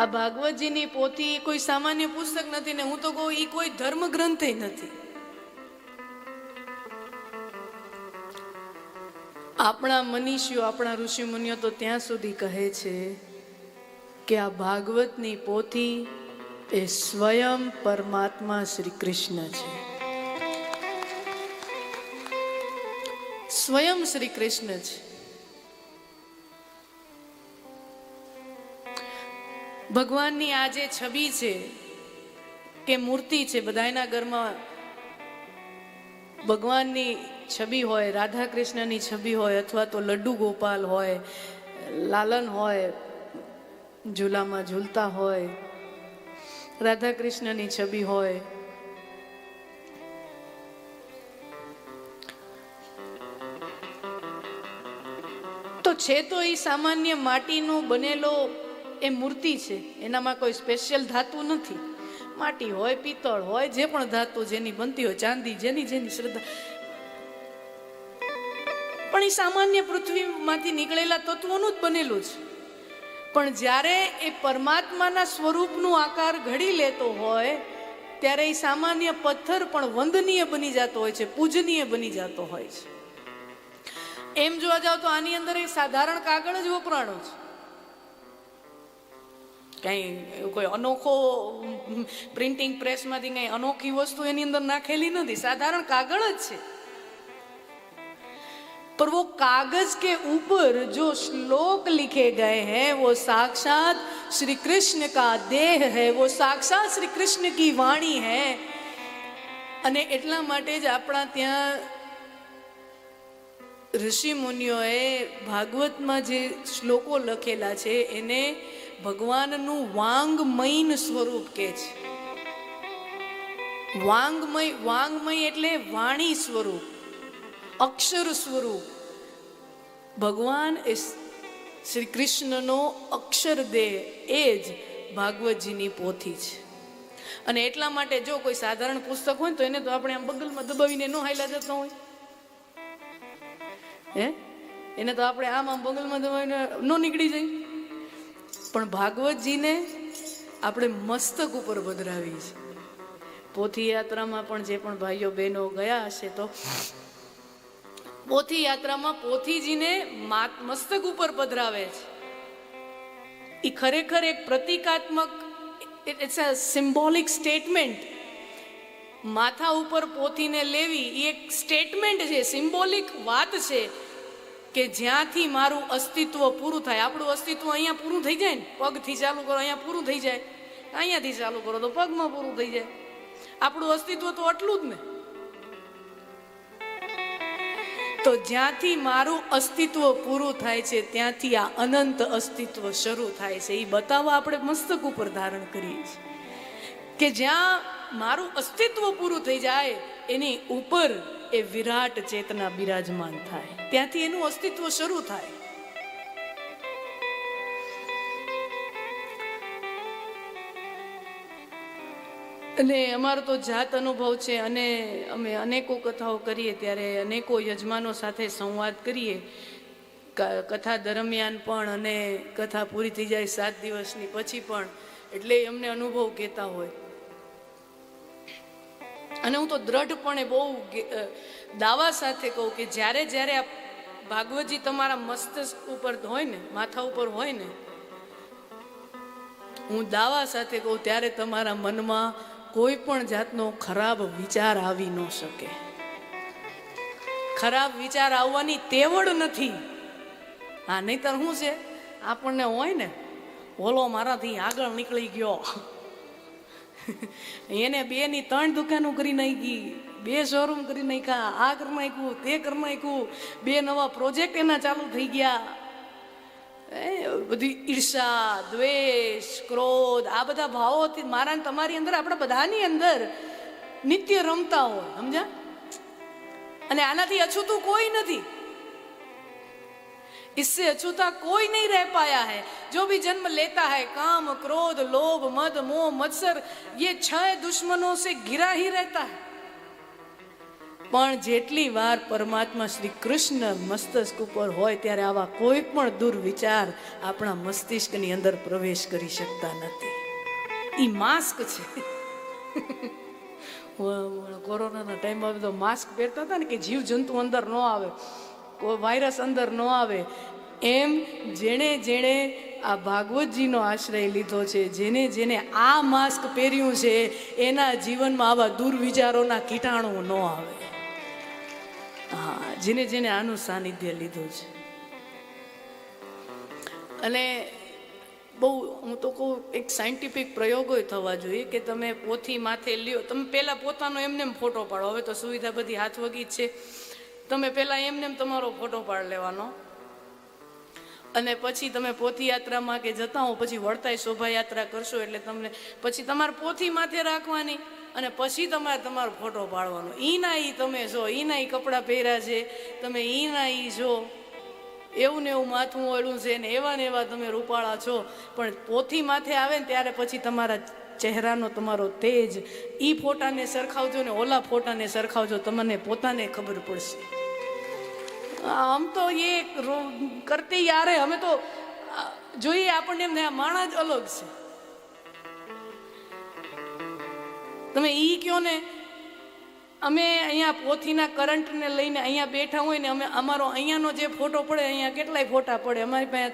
આ ભાગવતજીની પોથી કોઈ સામાન્ય પુસ્તક નથી ને હું તો કહું એ કોઈ ધર્મ ગ્રંથ નથી. આપણા મનીષીઓ, આપણા ઋષિ મુનિઓ તો ત્યાં સુધી કહે છે કે આ ભાગવતની પોથી એ સ્વયં પરમાત્મા શ્રી કૃષ્ણ છે. સ્વયં શ્રી કૃષ્ણ છે. ભગવાનની આ જે છબી છે કે મૂર્તિ છે, બધાના ઘરમાં ભગવાનની છબી હોય, રાધા કૃષ્ણની છબી હોય, અથવા તો લડ્ડુ ગોપાલ હોય, લાલન હોય, ઝૂલામાં ઝૂલતા હોય, રાધા કૃષ્ણની છબી હોય. તો છે તો એ સામાન્ય માટીનું બનેલો એ મૂર્તિ છે, એનામાં કોઈ સ્પેશિયલ ધાતુ નથી. માટી હોય, પિત્તળ હોય, જે પણ ધાતુ જેની બનતી હોય, ચાંદી, જેની જેની શ્રદ્ધા. પણ એ સામાન્ય પૃથ્વીમાંથી નીકળેલા તત્વોનું જ બનેલું છે. પણ જ્યારે એ પરમાત્માના સ્વરૂપનું આકાર ઘડી લેતો હોય ત્યારે એ સામાન્ય પથ્થર પણ વંદનીય બની જતો હોય છે, પૂજનીય બની જતો હોય છે. એમ જોવા જાવ તો આની અંદર એક સાધારણ કાગળ જ વપરાણો છે. કઈ કોઈ અનોખો પ્રિન્ટિંગ પ્રેસમાંથી કઈ અનોખી વસ્તુ એની અંદર નાખેલી નથી, સાધારણ કાગળ જ છે. पर वो कागज के ऊपर जो श्लोक लिखे गए हैं वो साक्षात श्री कृष्ण का देह है, वो साक्षात श्री कृष्ण की वाणी है. અને એટલા માટે જ આપણા ત્યાં ઋષિ મુનિઓએ ભાગવતમાં જે શ્લોકો લખેલા છે એને ભગવાનનું વાંગમય સ્વરૂપ કહે છે. વાંગમય એટલે વાણી સ્વરૂપ, અક્ષર સ્વરૂપ. ભગવાન એ શ્રી કૃષ્ણનો અક્ષર દેહ, એ જ ભાગવતજીની પોથી છે. અને એટલા માટે જો કોઈ સાધારણ પુસ્તક હોય તો એને તો આપણે આમ બગલમાં દબાવીને ન હાલ્યા જતા હોય, એને તો આપણે આમ બગલમાં દબાવીને ન નીકળી જાય. પણ ભાગવતજીને આપણે મસ્તક ઉપર પધરાવી છે. પોથી યાત્રામાં પણ જે પણ ભાઈઓ બહેનો ગયા હશે તો પોથી યાત્રામાં પોથીજીને મસ્તક ઉપર પધરાવે છે. એ ખરેખર એક પ્રતિકાત્મક, ઇટ્સ અ સિમ્બોલિક સ્ટેટમેન્ટ. માથા ઉપર પોથીને લેવી એ એક સ્ટેટમેન્ટ છે, સિમ્બોલિક વાત છે કે જ્યાંથી મારું અસ્તિત્વ પૂરું થાય. આપણું અસ્તિત્વ અહીંયા પૂરું થઈ જાય ને, પગથી ચાલુ કરો અહીંયા પૂરું થઈ જાય, અહીંયાથી ચાલુ કરો તો પગમાં પૂરું થઈ જાય. આપણું અસ્તિત્વ તો આટલું જ ને. તો જ્યાંથી મારું અસ્તિત્વ પૂરું થાય છે ત્યાંથી આ અનંત અસ્તિત્વ શરૂ થાય છે. એ બતાવવા આપણે મસ્તક ઉપર ધારણ કરીએ છીએ કે જ્યાં મારું અસ્તિત્વ પૂરું થઈ જાય એની ઉપર એ વિરાટ ચેતના બિરાજમાન થાય, ત્યાંથી એનું અસ્તિત્વ શરૂ થાય. અને અમારો તો જાત અનુભવ છે અને અમે અનેકો કથાઓ કરીએ ત્યારે અનેકો યજમાનો સાથે સંવાદ કરીએ, કથા દરમિયાન પણ અને કથા પૂરી થઈ જાય 7 દિવસની પછી પણ. એટલે અમને અનુભવ કહેતા હોય અને હું તો દ્રઢપણે બહુ દાવા સાથે કહું કે જ્યારે જ્યારે આ ભાગવતજી તમારા મસ્તક ઉપર હોય ને, માથા ઉપર હોય ને, હું દાવા સાથે કહું ત્યારે તમારા મનમાં કોઈ પણ જાતનો ખરાબ વિચાર આવી ન શકે. ખરાબ વિચાર આવવાની તેવડ નથી. હા, નહીતર શું છે, આપણને હોય ને ઓલો મારાથી આગળ નીકળી ગયો, એને 2 ની 3 દુકાનો કરી નાખી, 2 શોરૂમ કરી નાખ્યા, આ કરી નાખ્યું, તે કરી નાખ્યું, 2 નવા પ્રોજેક્ટ એના ચાલુ થઈ ગયા. બધી ઈર્ષા, દ્વેષ, ક્રોધ, આ બધા ભાવો મારા ને તમારી અંદર, આપણા બધાની અંદર નિત્ય રમતા હોય, સમજ્યા? અને આનાથી અછૂતું કોઈ નથી. इससे अछूता कोई नहीं रह पाया है. जो भी जन्म लेता है काम, क्रोध, लोभ, मद, मोह, मत्सर, ये 6 दुश्मनों से घिरा ही रहता है. પણ જેટલી વાર પરમાત્મા શ્રી કૃષ્ણ મસ્તક ઉપર હોય ત્યારે આવા કોઈ પણ દુર્વિચાર આપણા મસ્તિષ્કની અંદર પ્રવેશ કરી શકતા નથી. ઈ માસ્ક છે. કોરોનાના ટાઈમમાં બધો માસ્ક પહેરતા હતા ને કે જીવ જંતુ અંદર ન આવે, કોઈ વાયરસ અંદર ન આવે. એમ જેણે જેણે આ ભાગવતજીનો આશ્રય લીધો છે, જેને જેને આ માસ્ક પહેર્યું છે, એના જીવનમાં આવા દુર્વિચારોના કીટાણુ ન આવે. હા, જેને જેને આનું સાનિધ્ય લીધું છે. અને બહુ હું તો કહું, એક સાયન્ટિફિક પ્રયોગો થવા જોઈએ કે તમે પોથી માથે લ્યો. તમે પહેલાં પોતાનો એમને ફોટો પાડો. હવે તો સુવિધા બધી હાથવગી જ છે. તમે પહેલાં એમને તમારો ફોટો પાડી લેવાનો, અને પછી તમે પોથી યાત્રામાં કે જતા હો, પછી વળતાય શોભાયાત્રા કરશો એટલે તમને પછી તમારે પોથી માથે રાખવાની, અને પછી તમારે તમારો ફોટો પાડવાનો. ઈના ઈ તમે જો, ઈના ઈ કપડાં પહેર્યા છે, તમે ઈના ઈ જો, એવું ને એવું માથું ઓળું છે ને એવા તમે રૂપાળા છો. પણ પોથી માથે આવે ને ત્યારે પછી તમારા ચહેરાનો તમારો તેજ ઈ ફોટાને સરખાવજો ને ઓલા ફોટાને સરખાવજો, તમને પોતાને ખબર પડશે. આમ તો એ કરતી યારે અમે તો જોઈએ આપણને એમને આ માણા જ અલગ છે. તમે ઈ કયો ને, અમે અહીંયા પોથીના કરંટને લઈને અહીંયા બેઠા હોય ને, અમે અમારો અહીંયાનો જે ફોટો પડે, અહીંયા કેટલાય ફોટા પડે અમારી પાસે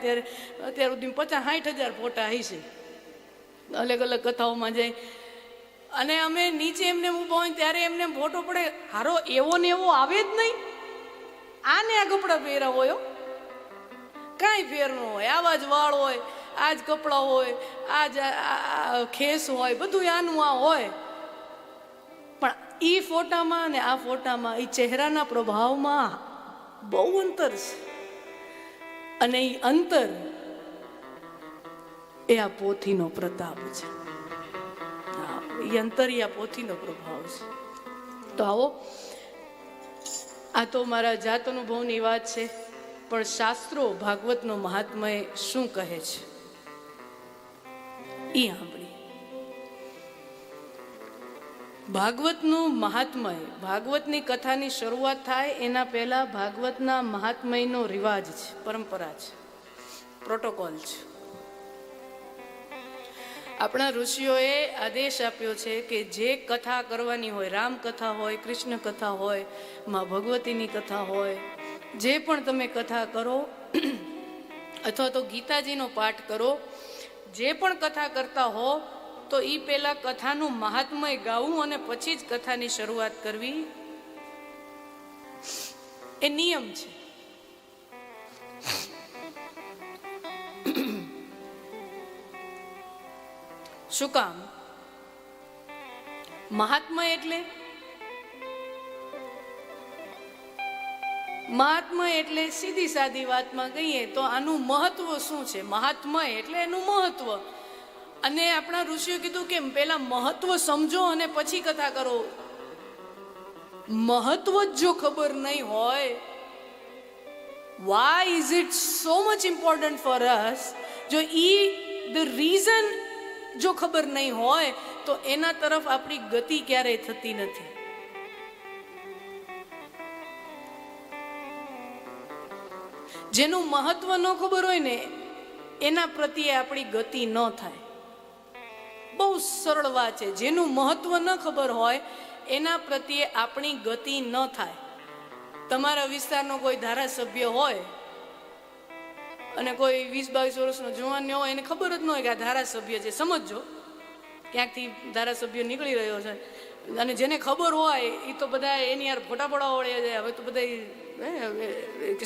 અત્યાર સુધી 50-60 હજાર ફોટા હશે, અલગ અલગ કથાઓમાં જાય. અને અમે નીચે એમને ઊભા હોય ત્યારે એમને ફોટો પડે, હારો એવો ને એવો આવે જ નહીં. આને આ કપડાં પહેર્યા હોય, કાંઈ ફેર ન હોય, આવા જ વાળ હોય, આ જ કપડાં હોય, આ જ ખેસ હોય, બધું આનું આ હોય. પણ ઈ ફોટામાં અને આ ફોટામાં એ ચહેરાના પ્રભાવમાં બહુ અંતર છે. અને એ અંતર એ આ પોથીનો પ્રતાપ છે. એ અંતર એ આ પોથીનો પ્રભાવ છે. તો આવો, આ તો મારા જાત અનુભવની વાત છે, પણ શાસ્ત્રો ભાગવતનો મહાત્મય શું કહે છે એ સાંભળી. ભાગવતનું મહાત્મય, ભાગવતની કથાની શરૂઆત થાય એના પહેલા ભાગવતના મહાત્મયનો રિવાજ છે, પરંપરા છે, પ્રોટોકોલ છે. આપણા ઋષિઓએ આદેશ આપ્યો છે કે જે કથા કરવાની હોય, રામ કથા હોય, કૃષ્ણ કથા હોય, માં ભગવતીની કથા હોય, જે પણ તમે કથા કરો અથવા તો ગીતાજીનો પાઠ કરો, જે પણ કથા કરતા હો તો એ પહેલા કથાનું મહાત્મય ગાવું અને પછી જ કથાની શરૂઆત કરવી એ નિયમ છે. શું કામ? મહાત્મય એટલે સીધી સાદી વાતમાં કહીએ તો આનું મહત્વ શું છે? મહાત્મય એટલે એનું મહત્વ. અને આપણા ઋષિઓ કીધું કે પેલા મહત્વ સમજો અને પછી કથા કરો. મહત્વ જ જો ખબર નહીં હોય, why is it so much important for us, જો the reason જો ખબર નહીં હોય તો એના તરફ આપણી ગતિ ક્યારેય થતી નથી. જેનું મહત્વ ન ખબર હોય ને એના પ્રત્યે આપણી ગતિ ન થાય. બહુ સરળ વાત છે. જેનું મહત્વ ન ખબર હોય એના પ્રત્યે આપણી ગતિ ન થાય. તમારા વિસ્તારનો કોઈ ધારાસભ્ય હોય અને કોઈ 20-22 વર્ષનો જુવાન હોય, એને ખબર જ ન હોય કે આ ધારાસભ્ય છે. સમજો ક્યાંકથી ધારાસભ્ય નીકળી રહ્યો છે, અને જેને ખબર હોય એ તો બધા એની યાર ફોટા પડાવવા વળે જાય. હવે તો બધા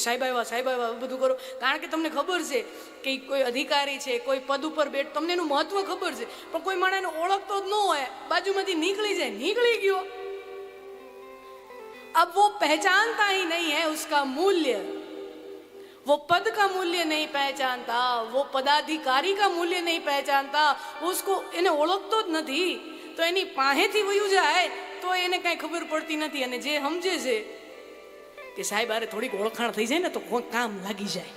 સાહેબ આવ્યા બધું કરો, કારણ કે તમને ખબર છે કે કોઈ અધિકારી છે, કોઈ પદ ઉપર બેઠ, તમને એનું મહત્વ ખબર છે. પણ કોઈ માણસ એને ઓળખતો જ ન હોય, બાજુમાંથી નીકળી જાય, નીકળી ગયો. अब वो पहचानता ही नहीं है उसका मूल्य, वो पद का मूल्य नहीं पहचानता, वो पदाधिकारी का मूल्य नहीं पहचानता, उसको એને ઓળખતો જ નથી. તો એની પાસેથી વયું જાય તો એને કાંઈ ખબર પડતી નથી. અને જે સમજે છે કે સાહેબ આરે થોડીક ઓળખાણ થઈ જાય ને તો કોઈ કામ લાગી જાય.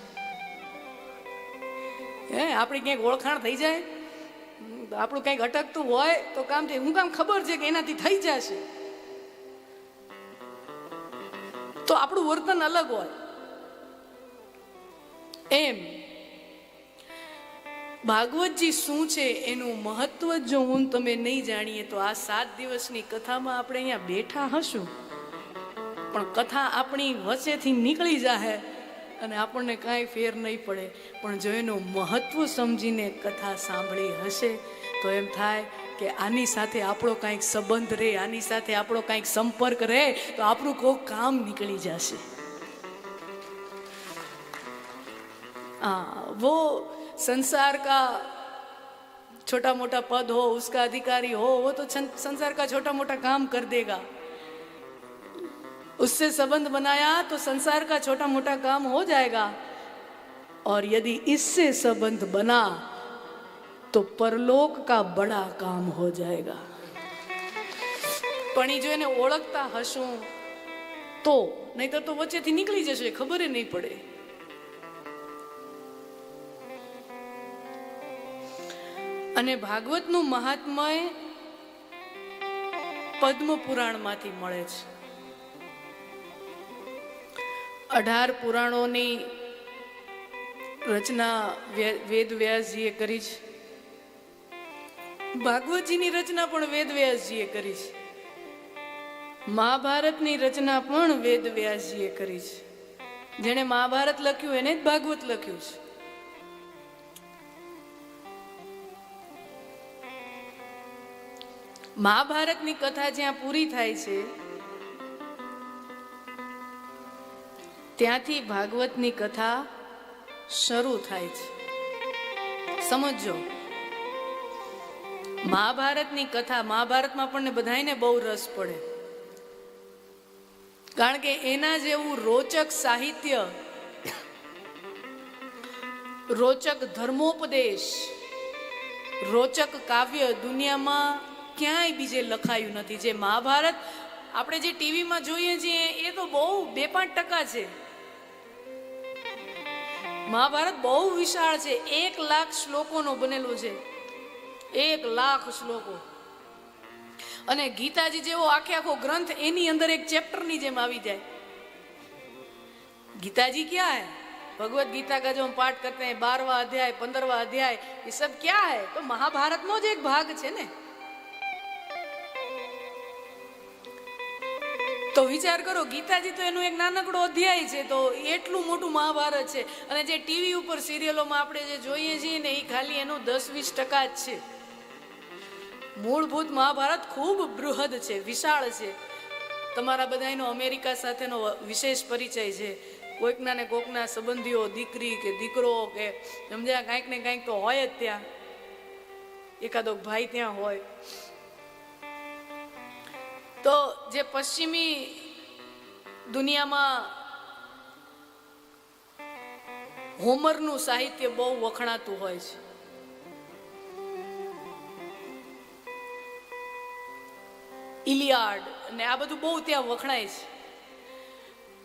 આપણી ક્યાંક ઓળખાણ થઈ જાય, આપણું કંઈક અટકતું હોય તો કામ થાય. હું કામ ખબર છે કે એનાથી થઈ જશે. તો આપણું વર્તન અલગ હોય. એમ ભાગવતજી શું છે એનું મહત્વ જો હું તમે નહીં જાણીએ તો આ 7 દિવસની કથામાં આપણે અહીંયા બેઠા હશું, પણ કથા આપણી વચ્ચેથી નીકળી જાહે અને આપણને કાંઈ ફેર નહીં પડે. પણ જો એનું મહત્વ સમજીને કથા સાંભળી હશે તો એમ થાય કે આની સાથે આપણો કાંઈક સંબંધ રહે, આની સાથે આપણો કાંઈક સંપર્ક રહે તો આપણું કોઈક કામ નીકળી જશે. वो संसार का छोटा मोटा पद हो, उसका अधिकारी हो, वो तो संसार का छोटा मोटा काम कर देगा. उससे संबंध बनाया तो संसार का छोटा मोटा काम हो जाएगा. और यदि इससे संबंध बना तो परलोक का बड़ा काम हो जाएगा. પણ જો એને ઓળખતા હશું તો, નહીતર તો વચ્ચેથી નીકળી જશે, ખબર નહીં પડે. અને ભાગવતનું મહાત્મય પદ્મ પુરાણમાંથી મળે છે. 18 પુરાણોની રચના વેદ વ્યાસજીએ કરી છે. ભાગવતજીની રચના પણ વેદ વ્યાસજીએ કરી છે. મહાભારતની રચના પણ વેદ વ્યાસજીએ કરી છે. જેણે મહાભારત લખ્યું એને જ ભાગવત લખ્યું છે. મહાભારતની કથા જ્યાં પૂરી થાય છે ત્યાંથી ભાગવતની કથા શરૂ થાય છે. સમજો, મહાભારતની કથા, મહાભારતમાં આપણને બધાને બહુ રસ પડે, કારણ કે એના જેવું રોચક સાહિત્ય, રોચક ધર્મોપદેશ, રોચક કાવ્ય દુનિયામાં ક્યાંય બીજે લખાયું નથી. જે મહાભારત આપણે જે ટીવીમાં જોઈએ છીએ એ તો બહુ 2-5% છે. મહાભારત બહુ વિશાળ છે. 1,00,000 શ્લોકોનો બનેલો છે. 1,00,000 શ્લોકો. અને ગીતાજી જેવો આખો ગ્રંથ એની અંદર એક ચેપ્ટરની જેમ આવી જાય. गीताजी क्या है? भगवत गीता का जो हम पाठ करते हैं 12वां अध्याय 15वां अध्याय ये सब क्या है? तो महाभारत नो ज एक भाग है ने. तो विचार करो, गीताजी तो एनु एक नानकड़ो अध्याय है तो एटलू मोटू महाभारत है. અને જે ટીવી ઉપર સિરિયલોમાં આપણે જે જોઈએ છીએ ને એ ખાલી એનું 10-20% જ છે. મૂળભૂત મહાભારત ખૂબ બૃહદ છે, વિશાળ છે. તમારા બધાનો અમેરિકા સાથેનો વિશેષ પરિચય છે. કોઈકના ને કોઈકના સંબંધીઓ, દીકરી કે દીકરો કે સમજ્યા, કાંઈક ને કાંઈક તો હોય જ ત્યાં. એકાદો ભાઈ ત્યાં હોય. તો જે પશ્ચિમી દુનિયામાં હોમરનું સાહિત્ય બહુ વખણાતું હોય છે. ઇલિયાડ અને આ બધું બહુ ત્યાં વખણાય છે.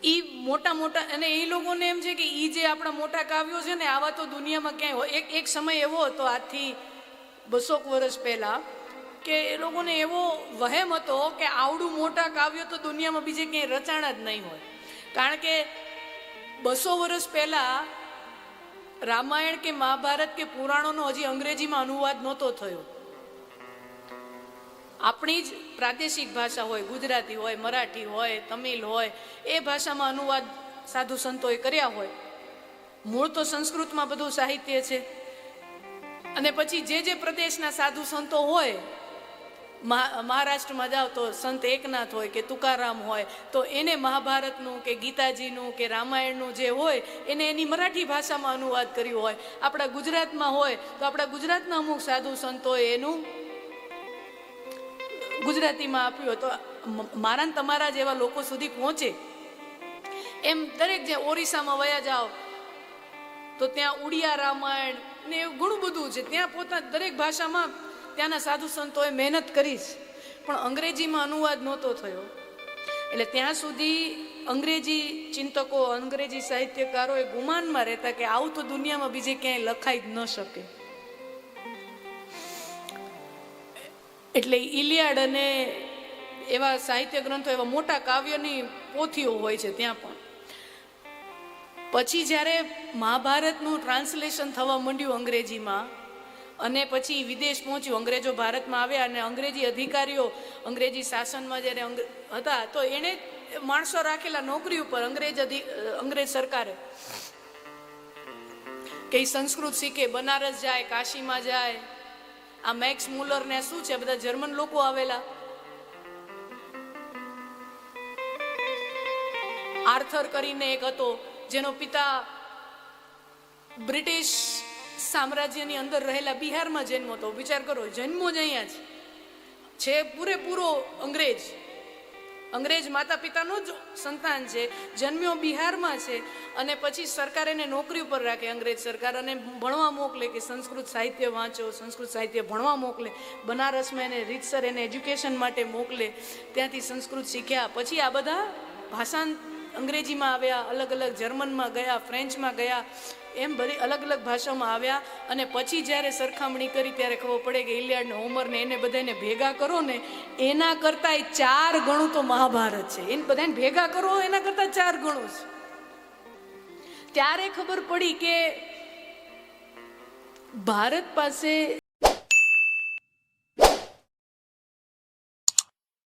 એ મોટા મોટા, અને એ લોકોને એમ છે કે એ જે આપણા મોટા કાવ્યો છે ને આવા તો દુનિયામાં ક્યાંય હોય. એક સમય એવો હતો, આજથી 200 વર્ષ પહેલા, કે એ લોકોને એવો વહેમ હતો કે આવડું મોટા કાવ્યો તો દુનિયામાં બીજે ક્યાંય રચાણા જ નહીં હોય. કારણ કે 200 વર્ષ પહેલા રામાયણ કે મહાભારત કે પુરાણોનો હજી અંગ્રેજીમાં અનુવાદ નહોતો થયો. આપણી જ પ્રાદેશિક ભાષા હોય, ગુજરાતી હોય, મરાઠી હોય, તમિલ હોય, એ ભાષામાં અનુવાદ સાધુ સંતોએ કર્યા હોય. મૂળ તો સંસ્કૃતમાં બધું સાહિત્ય છે. અને પછી જે પ્રદેશના સાધુ સંતો હોય, મહારાષ્ટ્રમાં જાઓ તો સંત એકનાથ હોય કે તુકારામ હોય, તો એને મહાભારતનું કે ગીતાજીનું કે રામાયણનું જે હોય એને એની મરાઠી ભાષામાં અનુવાદ કર્યું હોય. આપણા ગુજરાતમાં હોય તો આપણા ગુજરાતના અમુક સાધુ સંતોએ એનું ગુજરાતીમાં આપ્યું. તો મારા ને તમારા જેવા લોકો સુધી પહોંચે એમ દરેક, જે ઓરિસ્સામાં વયા જાઓ તો ત્યાં ઉડિયા રામાયણ ને એવું ઘણું બધું છે. ત્યાં પોતા દરેક ભાષામાં ત્યાંના સાધુ સંતોએ મહેનત કરી છે, પણ અંગ્રેજીમાં અનુવાદ નહોતો થયો. એટલે ત્યાં સુધી અંગ્રેજી ચિંતકો, અંગ્રેજી સાહિત્યકારોએ ગુમાનમાં રહેતા કે આવું તો દુનિયામાં બીજે ક્યાંય લખાઈ જ ન શકે. એટલે ઇલિયાડ અને એવા સાહિત્ય ગ્રંથો, એવા મોટા કાવ્યની પોથીઓ હોય છે ત્યાં પણ. પછી જ્યારે મહાભારતનું ટ્રાન્સલેશન થવા માંડ્યું અંગ્રેજીમાં, અને પછી વિદેશ પહોંચ્યું, અંગ્રેજો ભારતમાં આવ્યા અને અંગ્રેજી અધિકારીઓ અંગ્રેજી શાસનમાં જ્યારે હતા તો એણે માણસો રાખેલા નોકરી ઉપર અંગ્રેજ સરકારે કે સંસ્કૃત શીખે, બનારસ જાય, કાશીમાં જાય. આ મેક્સ મુલર ને શું છે, બધા જર્મન લોકો આવેલા. આર્થર કરીને એક હતો જેનો પિતા બ્રિટિશ સામ્રાજ્યની અંદર રહેલા બિહારમાં જન્મો હતો. વિચાર કરો, જન્મો જ અહીંયા છે, પૂરેપૂરો અંગ્રેજ માતા પિતાનો જ સંતાન છે, જન્મ્યો બિહારમાં છે. અને પછી સરકાર એને નોકરી ઉપર રાખે, અંગ્રેજ સરકાર, અને ભણવા મોકલે કે સંસ્કૃત સાહિત્ય વાંચો, સંસ્કૃત સાહિત્ય ભણવા મોકલે. બનારસમાં એને રીતસર એને એજ્યુકેશન માટે મોકલે, ત્યાંથી સંસ્કૃત શીખ્યા. પછી આ બધા ભાષા અંગ્રેજીમાં આવ્યા, અલગ અલગ જર્મનમાં ગયા, ફ્રેન્ચમાં ગયા, એમ બધી અલગ અલગ ભાષામાં આવ્યા. અને પછી જ્યારે સરખામણી કરી ત્યારે ખબર પડે કે ઇલિયાડ ને હોમર ને એને બધાને ભેગા કરો ને એના કરતાંય 4 ગણું તો મહાભારત છે. એને બધાને ભેગા કરો એના કરતાં 4 ગણું છે. ત્યારે ખબર પડી કે ભારત પાસે